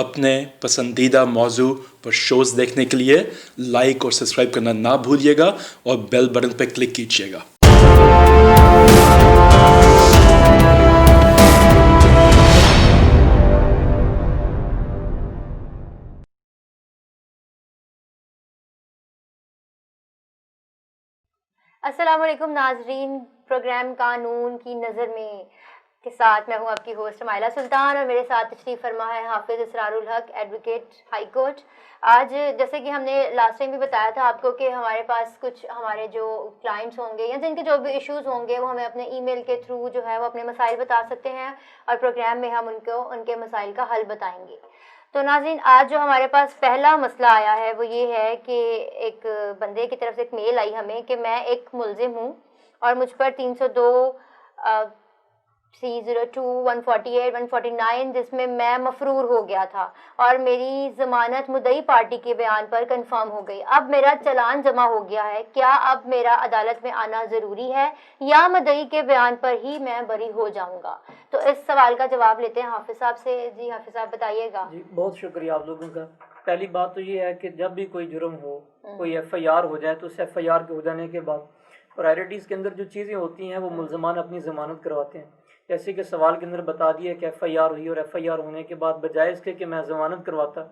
अपने पसंदीदा मौजू पर शोज़ देखने के लिए लाइक और सब्सक्राइब करना ना भूलिएगा और बेल बटन पर क्लिक कीजिएगा। अस्सलाम वालेकुम नाजरीन, प्रोग्राम कानून की नज़र में के साथ मैं हूं आपकी होस्ट माइला सुल्तान और मेरे साथ तशरीफ़ फरमा है हाफिज़ इसरारुल हक, एडवोकेट हाई कोर्ट। आज जैसे कि हमने लास्ट टाइम भी बताया था आपको कि हमारे पास कुछ हमारे जो क्लाइंट्स होंगे या जिनके जो भी इश्यूज़ होंगे वो हमें अपने ईमेल के थ्रू जो है वो अपने मसाइल बता सकते हैं और प्रोग्राम में हम उनको उनके मसाइल का हल बताएंगे। तो नाज़रीन, आज जो हमारे पास पहला मसला आया है वो ये है कि एक बंदे की तरफ से एक मेल आई हमें कि मैं एक मुलजिम हूँ और मुझ पर 302 302 148 149 जिसमें मैं मफरूर हो गया था और मेरी ज़मानत मुद्दई पार्टी के बयान पर कंफर्म हो गई। अब मेरा चालान जमा हो गया है, क्या अब मेरा अदालत में आना ज़रूरी है या मुद्दई के बयान पर ही मैं बरी हो जाऊंगा? तो इस सवाल का जवाब लेते हैं हाफिज़ साहब से। जी हाफिज़ साहब बताइएगा। जी, बहुत शुक्रिया आप लोगों का। पहली बात तो ये है कि जब भी कोई जुर्म हो, कोई FIR हो जाए तो उस FIR के हो जाने के बाद प्रायोरिटीज़ के अंदर जो चीज़ें होती हैं वो मुल्ज़मान अपनी ज़मानत करवाते हैं। जैसे कि सवाल के अंदर बता दिया कि FIR हुई और FIR होने के बाद बजाय इसके कि मैं ज़मानत करवाता,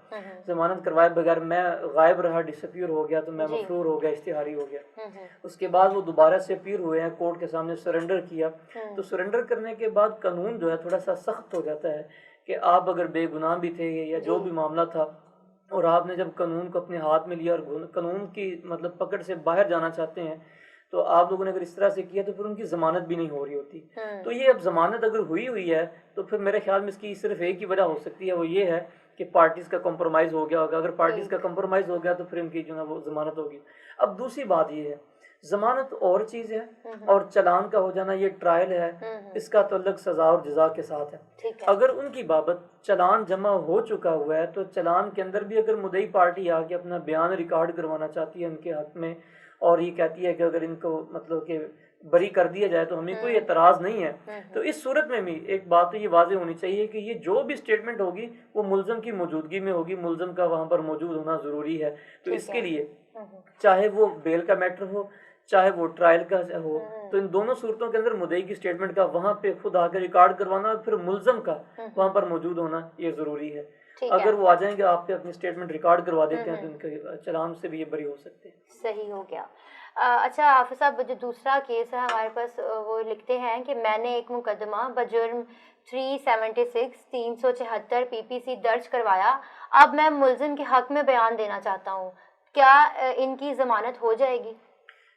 ज़मानत करवाए बगैर मैं गायब रहा, डिसअपीयर हो गया, तो मैं मफरूर हो गया, इश्तिहारी हो गया। उसके बाद वो दोबारा से अपीयर हुए हैं, कोर्ट के सामने सरेंडर किया, तो सरेंडर करने के बाद कानून जो है थोड़ा सा सख्त हो जाता है कि आप अगर बेगुनाह भी थे या जो भी मामला था और आपने जब कानून को अपने हाथ में लिया और कानून की मतलब पकड़ से बाहर जाना चाहते हैं, तो आप लोगों ने अगर इस तरह से किया तो फिर उनकी ज़मानत भी नहीं हो रही होती। तो ये अब ज़मानत अगर हुई है तो फिर मेरे ख्याल में इसकी सिर्फ एक ही वजह हो सकती है, वो ये है कि पार्टीज़ का कॉम्प्रोमाइज़ हो गया होगा। अगर पार्टीज़ का कॉम्प्रोमाइज़ हो गया तो फिर इनकी जो है वो ज़मानत होगी। अब दूसरी बात ये है, ज़मानत और चीज़ है और चालान का हो जाना ये ट्रायल है, इसका तल्लुक सज़ा और जज़ा के साथ है। अगर उनकी बाबत चालान जमा हो चुका हुआ है तो चालान के अंदर भी अगर मुद्दई पार्टी आके अपना बयान रिकॉर्ड करवाना चाहती है उनके हक में और ये कहती है कि अगर इनको मतलब कि बरी कर दिया जाए तो हमें कोई एतराज़ नहीं है, तो इस सूरत में भी एक बात तो ये वाज़ेह होनी चाहिए कि ये जो भी स्टेटमेंट होगी वो मुल्ज़म की मौजूदगी में होगी, मुल्ज़म का वहाँ पर मौजूद होना ज़रूरी है। तो इसके लिए चाहे वो बेल का मैटर हो चाहे वो ट्रायल का हो, तो इन दोनों सूरतों के अंदर मुद्दई की स्टेटमेंट का वहाँ पे खुद आकर रिकॉर्ड करवाना और फिर मुल्ज़म का वहाँ पर मौजूद होना ये ज़रूरी है। अगर वो आ जाएंगे आप पे अपनी स्टेटमेंट रिकॉर्ड करवा देते हैं तो इनके चालान से भी ये बरी हो सकते हैं। सही हो गया। अच्छा हाफिज़ साहब, जो दूसरा केस है हमारे पास वो लिखते हैं कि मैंने एक मुकदमा बजुर्म 376 376 PPC दर्ज करवाया। अब मैं मुल्जिम के हक में बयान देना चाहता हूँ, क्या इनकी ज़मानत हो जाएगी?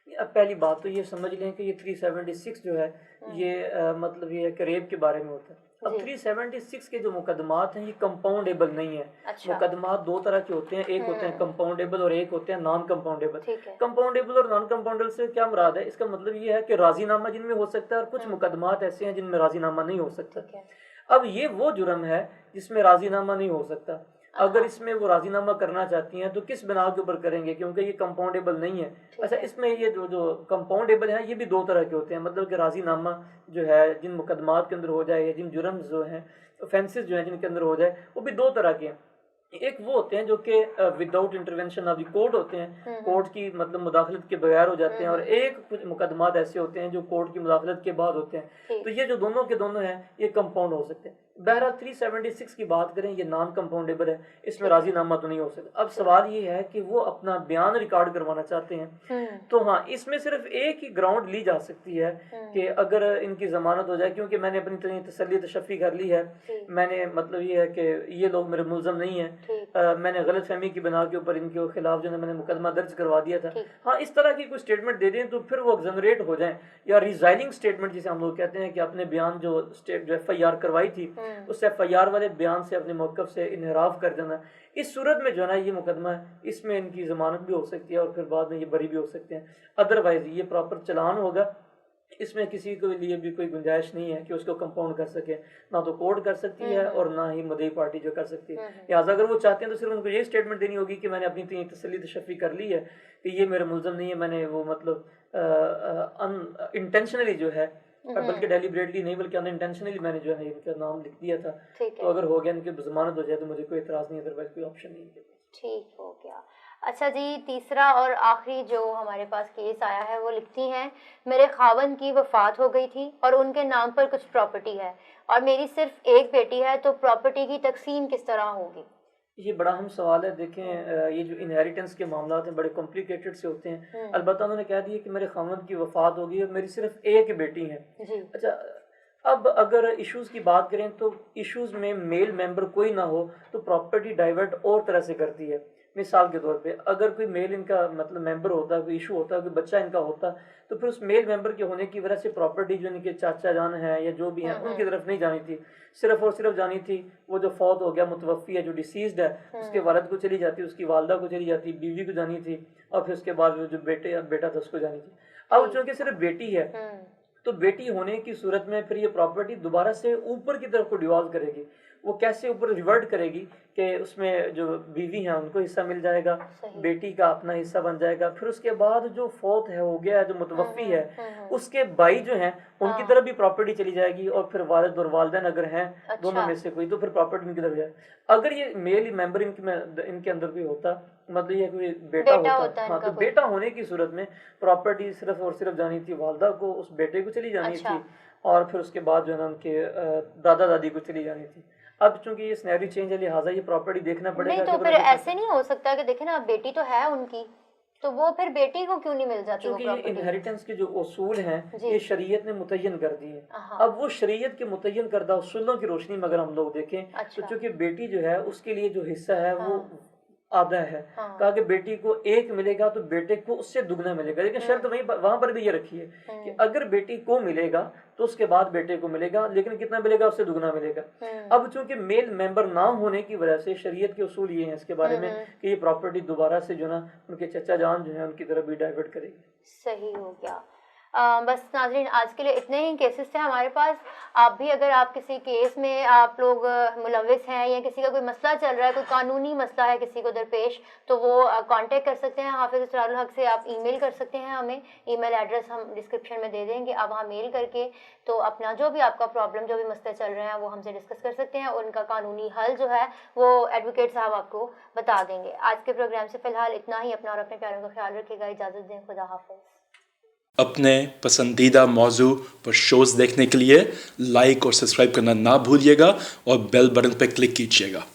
अब पहली बात तो ये समझ लें कि ये 376 जो है ये मतलब ये कि रेप के बारे में होता है। अब 376 के जो मुकदमात हैं ये कंपाउंडेबल नहीं है। अच्छा। मुकदमात दो तरह के होते हैं, एक होते हैं कंपाउंडेबल और एक होते हैं नॉन कंपाउंडेबल। कंपाउंडेबल और नॉन कंपाउंडेबल से क्या मुराद है? इसका मतलब ये है कि राजीनामा जिनमें हो सकता है और कुछ मुकदमात ऐसे हैं जिनमें राजीनामा नहीं हो सकता। अब ये वो जुर्म है जिसमें राजीनामा नहीं हो सकता। अगर इसमें वो राजीनामा करना चाहती हैं तो किस बिना के ऊपर करेंगे, क्योंकि ये कंपाउंडेबल नहीं है। अच्छा, इसमें ये जो कंपाउंडेबल है ये भी दो तरह के होते हैं, मतलब कि राजीनामा जो है जिन मुकदमात के अंदर हो जाए या जिन जुर्म जो हैं ऑफेंसेस जो हैं जिनके अंदर हो जाए वो भी दो तरह के हैं। एक वो होते हैं जो कि without intervention of the court होते हैं, कोर्ट की मतलब मुदाखलत के बगैर हो जाते हैं, और एक कुछ मुकदमात ऐसे होते हैं जो कोर्ट की मुदाखलत के बाद होते हैं। तो ये जो दोनों के दोनों हैं ये कंपाउंड हो सकते हैं। बहरहाल 376 की बात करें ये नॉन कंपाउंडेबल है, इसमें राजीनामा तो नहीं हो सकता। अब सवाल ये है कि वो अपना बयान रिकॉर्ड करवाना चाहते हैं, तो हाँ इसमें सिर्फ एक ही ग्राउंड ली जा सकती है कि अगर इनकी जमानत हो जाए, क्योंकि मैंने अपनी तसल्ली तशफ़ी कर ली है, मैंने मतलब ये है कि ये लोग मेरे मुल्ज़म नहीं है, मैंने गलत फहमी की बिना के ऊपर इनके खिलाफ जो है मैंने मुकदमा दर्ज करवा दिया था। हाँ, इस तरह की कोई स्टेटमेंट दे दें तो फिर वो एग्जनरेट हो जाएं, या रिजाइनिंग स्टेटमेंट जिसे हम लोग कहते हैं कि अपने बयान जो FIR करवाई थी उस FIR वाले बयान से अपने मौक़िफ़ से इनहराफ कर देना। इस सूरत में जो है ना ये मुकदमा है, इसमें इनकी ज़मानत भी हो सकती है और फिर बाद में ये बरी भी हो सकते हैं। अदरवाइज़ ये प्रॉपर चलान होगा, इसमें किसी के लिए भी कोई गुंजाइश नहीं है कि उसको कंपाउंड कर सके, ना तो कोर्ट कर सकती है और ना ही मुद्दई पार्टी जो कर सकती है। लिहाजा अगर वो चाहते हैं तो सिर्फ उनको ये स्टेटमेंट देनी होगी कि मैंने अपनी तसल्ली तशफ़ी कर ली है कि ये मेरे मुल्ज़म नहीं है, मैंने वो मतलब इंटेंशनली जो है और बल्कि डेलिबरेटली नहीं बल्कि अनइंटेंशनली मैंने जो है इनका नाम लिख दिया था। ठीक तो है, अगर हो गया इनकी जमानत हो जाए तो मुझे कोई एतराज़ नहीं, अदरवाइज कोई ऑप्शन नहीं है। ठीक हो गया। अच्छा जी, तीसरा और आखिरी जो हमारे पास केस आया है, वो लिखती हैं, मेरे खावंद की वफात हो गई थी और उनके नाम पर कुछ प्रॉपर्टी है और मेरी सिर्फ एक बेटी है, तो प्रॉपर्टी की तकसीम किस तरह होगी? ये बड़ा अहम सवाल है। देखें, ये जो इनहेरिटेंस के मामला हैं बड़े कॉम्प्लिकेटेड से होते हैं। अलबत्ता उन्होंने कह दिया कि मेरे खावंद की वफात हो गई और मेरी सिर्फ एक बेटी है। जी। अच्छा, अब अगर इश्यूज की बात करें तो इश्यूज में मेल मेंबर कोई ना हो तो प्रॉपर्टी डाइवर्ट और तरह से करती है। मिसाल के तौर पे अगर कोई मेल इनका मतलब मेंबर होता, कोई इशू होता, कोई बच्चा इनका होता, तो फिर उस मेल मेंबर के होने की वजह से प्रॉपर्टी जो इनके चाचा जान है या जो भी है उनकी तरफ नहीं जानी थी, सिर्फ और सिर्फ जानी थी वो जो फौत हो गया, मुतवफ़ी है, जो डिसीज्ड है, उसके वालिद को चली जाती, उसकी वालदा को चली जाती, बीवी को जानी थी, और फिर उसके बाद जो बेटा था उसको जानी थी। अब चूंकि सिर्फ बेटी है तो बेटी होने की सूरत में फिर ये प्रॉपर्टी दोबारा से ऊपर की तरफ को डिवॉल्व करेगी। वो कैसे ऊपर रिवर्ट करेगी कि उसमें जो बीवी हैं उनको हिस्सा मिल जाएगा, बेटी का अपना हिस्सा बन जाएगा, फिर उसके बाद जो फौत है हो गया है, जो मुतवफ़ी है, उसके भाई जो हैं उनकी तरफ भी प्रॉपर्टी चली जाएगी, और फिर वालिद और वालिदैन अगर हैं दोनों में से कोई, तो फिर प्रॉपर्टी उनकी तरफ जाए। अगर ये मेल मेंबर इनके अंदर कोई होता, मतलब ये कोई बेटा होता, हाँ, तो बेटा होने की सूरत में प्रॉपर्टी सिर्फ और सिर्फ जानी थी वालदा को, उस बेटे को चली जानी थी, और फिर उसके बाद जो है ना उनके दादा दादी को चली जानी थी। अब चूंकि ये सिनेरियो चेंज है, लिहाजा ये प्रॉपर्टी देखना पड़ेगा। नहीं, तो फिर ऐसे नहीं हो सकता कि देखे ना, बेटी तो है उनकी, तो वो फिर बेटी को क्यों नहीं मिल जाती? क्योंकि ये इनहेरिटेंस के जो उसूल हैं ये शरीयत ने मुतय्यन कर दिए। अब वो शरीयत के मुतय्यन करदा उसूलों की रोशनी में अगर हम लोग देखें, तो चूंकि बेटी जो है उसके लिए जो हिस्सा है वो आधा है। कहा कि बेटी को एक मिलेगा तो बेटे को उससे दुगना मिलेगा, लेकिन शर्त वहां पर भी ये रखी है कि अगर बेटी को मिलेगा तो उसके बाद बेटे को मिलेगा, लेकिन कितना मिलेगा? उससे दुगना मिलेगा। अब चूंकि मेल मेंबर ना होने की वजह से शरीयत के उसूल ये हैं इसके बारे में कि ये प्रॉपर्टी दोबारा से जो ना उनके चचा जान जो है उनकी तरफ भी डाइवर्ट करेगी। सही हो गया। बस नाज़रीन, आज के लिए इतने ही केसेस थे हमारे पास। आप भी अगर आप किसी केस में आप लोग मुलविस हैं या किसी का कोई मसला चल रहा है, कोई कानूनी मसला है किसी को दरपेश, तो वो कांटेक्ट कर सकते हैं हाफिज़ इसरारुल हक से। आप ईमेल कर सकते हैं हमें, ईमेल एड्रेस हम डिस्क्रिप्शन में दे देंगे। आप वहाँ मेल करके तो अपना जो भी आपका प्रॉब्लम, जो भी मसले चल रहे हैं वो हमसे डिस्कस कर सकते हैं, और उनका कानूनी हल जो है वो एडवोकेट साहब आपको बता देंगे। आज के प्रोग्राम से फ़िलहाल इतना ही। अपना और अपने प्यारों का ख्याल रखिएगा। इजाज़त दें। खुदा हाफिज़। अपने पसंदीदा मौजू पर शोज़ देखने के लिए लाइक और सब्सक्राइब करना ना भूलिएगा और बेल बटन पर क्लिक कीजिएगा।